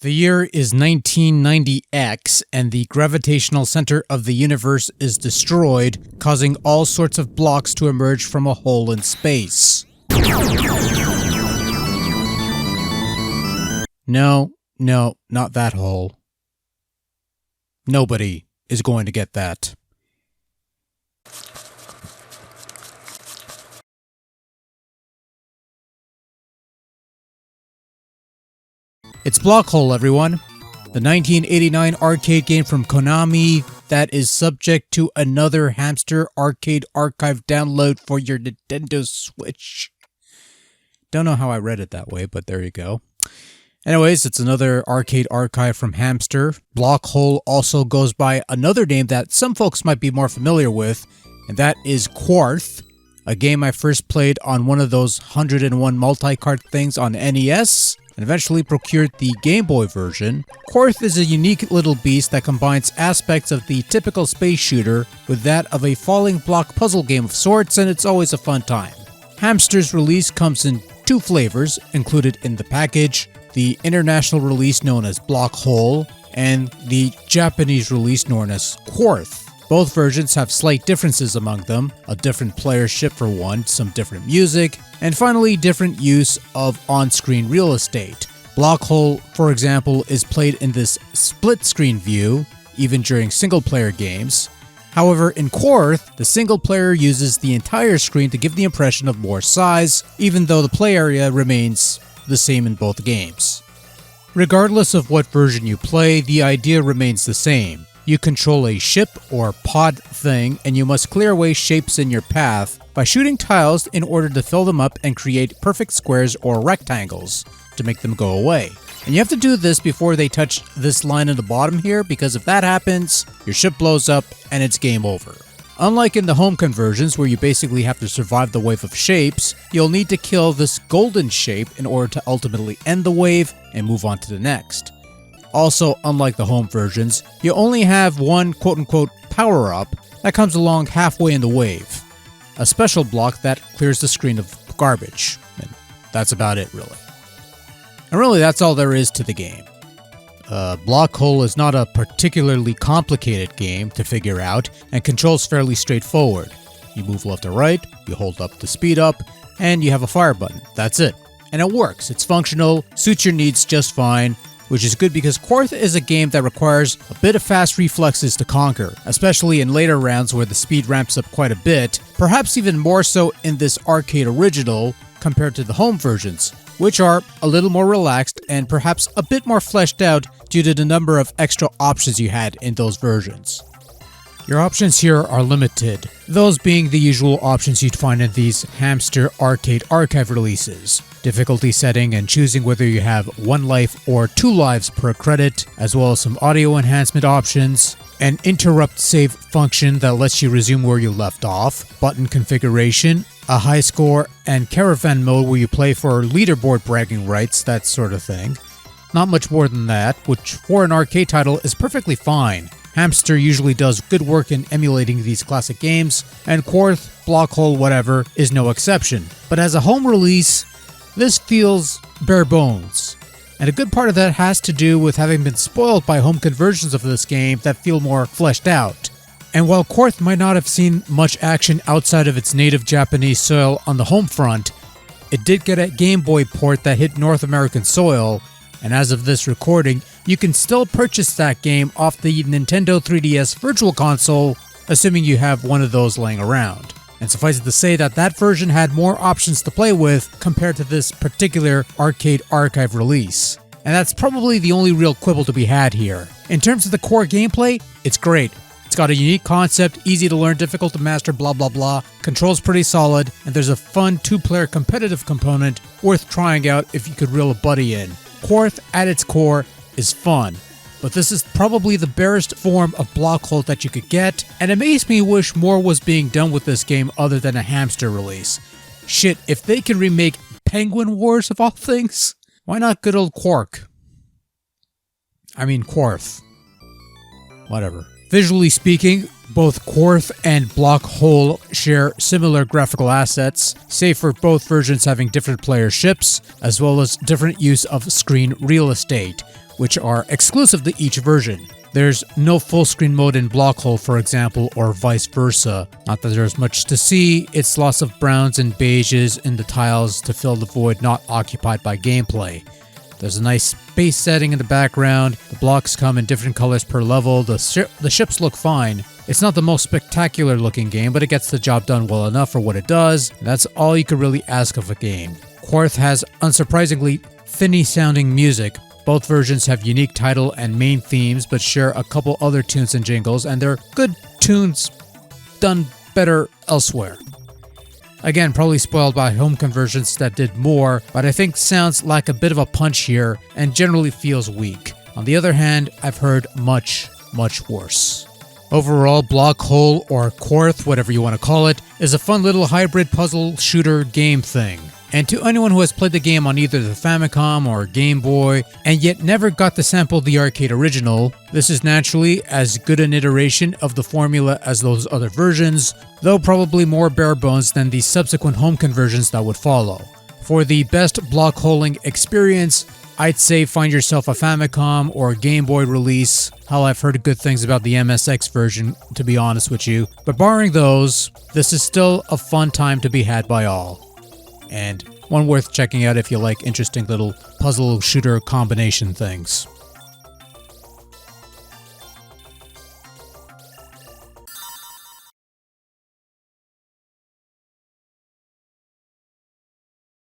The year is 1990X, and the gravitational center of the universe is destroyed, causing all sorts of blocks to emerge from a hole in space. No, not that hole. Nobody is going to get that. It's Block Hole, everyone. The 1989 arcade game from Konami that is subject to another Hamster Arcade Archive download for your Nintendo Switch. Don't know how I read it that way, but there you go. Anyways, it's another arcade archive from Hamster. Block Hole also goes by another name that some folks might be more familiar with, and that is QUARTH, a game I first played on one of those 101 multi-cart things on NES, and eventually procured the Game Boy version. QUARTH is a unique little beast that combines aspects of the typical space shooter with that of a falling block puzzle game of sorts, and it's always a fun time. Hamster's release comes in two flavors included in the package: the international release known as Block Hole, and the Japanese release known as QUARTH. Both versions have slight differences among them: a different player ship for one, some different music, and finally different use of on-screen real estate. Block Hole, for example, is played in this split-screen view, even during single-player games. However, in QUARTH, the single player uses the entire screen to give the impression of more size, even though the play area remains the same in both games. Regardless of what version you play, the idea remains the same. You control a ship or pod thing, and you must clear away shapes in your path by shooting tiles in order to fill them up and create perfect squares or rectangles to make them go away. And you have to do this before they touch this line in the bottom here, because if that happens, your ship blows up and it's game over. Unlike in the home conversions, where you basically have to survive the wave of shapes, you'll need to kill this golden shape in order to ultimately end the wave and move on to the next. Also, unlike the home versions, you only have one quote-unquote power-up that comes along halfway in the wave. A special block that clears the screen of garbage. And that's about it, really. And really, that's all there is to the game. Block Hole is not a particularly complicated game to figure out, and controls fairly straightforward. You move left or right, you hold up to speed up, and you have a fire button. That's it. And it works. It's functional, suits your needs just fine, which is good because QUARTH is a game that requires a bit of fast reflexes to conquer, especially in later rounds where the speed ramps up quite a bit, perhaps even more so in this arcade original compared to the home versions, which are a little more relaxed and perhaps a bit more fleshed out due to the number of extra options you had in those versions. Your options here are limited, those being the usual options you'd find in these Hamster Arcade Archive releases. Difficulty setting and choosing whether you have 1 life or 2 lives per credit, as well as some audio enhancement options, an interrupt save function that lets you resume where you left off, button configuration, a high score, and Caravan mode where you play for leaderboard bragging rights, that sort of thing. Not much more than that, which for an arcade title is perfectly fine. Hamster usually does good work in emulating these classic games, and QUARTH, Block Hole, whatever, is no exception. But as a home release, this feels bare bones. And a good part of that has to do with having been spoiled by home conversions of this game that feel more fleshed out. And while QUARTH might not have seen much action outside of its native Japanese soil on the home front, it did get a Game Boy port that hit North American soil, and as of this recording, you can still purchase that game off the Nintendo 3DS Virtual Console, assuming you have one of those laying around. And suffice it to say that that version had more options to play with compared to this particular Arcade Archive release. And that's probably the only real quibble to be had here. In terms of the core gameplay, it's great. It's got a unique concept, easy to learn, difficult to master, blah blah blah. Controls pretty solid, and there's a fun 2-player competitive component worth trying out if you could reel a buddy in. QUARTH at its core is fun, but this is probably the barest form of Block Hole that you could get, and it makes me wish more was being done with this game other than a Hamster release. Shit, if they can remake Penguin Wars of all things, why not good old QUARTH? Whatever. Visually speaking, both QUARTH and Block Hole share similar graphical assets, save for both versions having different player ships, as well as different use of screen real estate, which are exclusive to each version. There's no full screen mode in Block Hole, for example, or vice versa. Not that there's much to see, it's lots of browns and beiges in the tiles to fill the void not occupied by gameplay. There's a nice space setting in the background, the blocks come in different colors per level, the ships look fine. It's not the most spectacular looking game, but it gets the job done well enough for what it does, and that's all you could really ask of a game. QUARTH has unsurprisingly thinny sounding music. Both versions have unique title and main themes, but share a couple other tunes and jingles, and they're good tunes done better elsewhere. Again, probably spoiled by home conversions that did more, but I think sounds lack a bit of a punch here and generally feels weak. On the other hand, I've heard much worse. Overall, Block Hole, or QUARTH, whatever you want to call it, is a fun little hybrid puzzle shooter game thing. And to anyone who has played the game on either the Famicom or Game Boy, and yet never got to sample the arcade original, this is naturally as good an iteration of the formula as those other versions, though probably more bare bones than the subsequent home conversions that would follow. For the best block holing experience, I'd say find yourself a Famicom or Game Boy release. Hell, I've heard good things about the MSX version, to be honest with you. But barring those, this is still a fun time to be had by all. And one worth checking out if you like interesting little puzzle shooter combination things.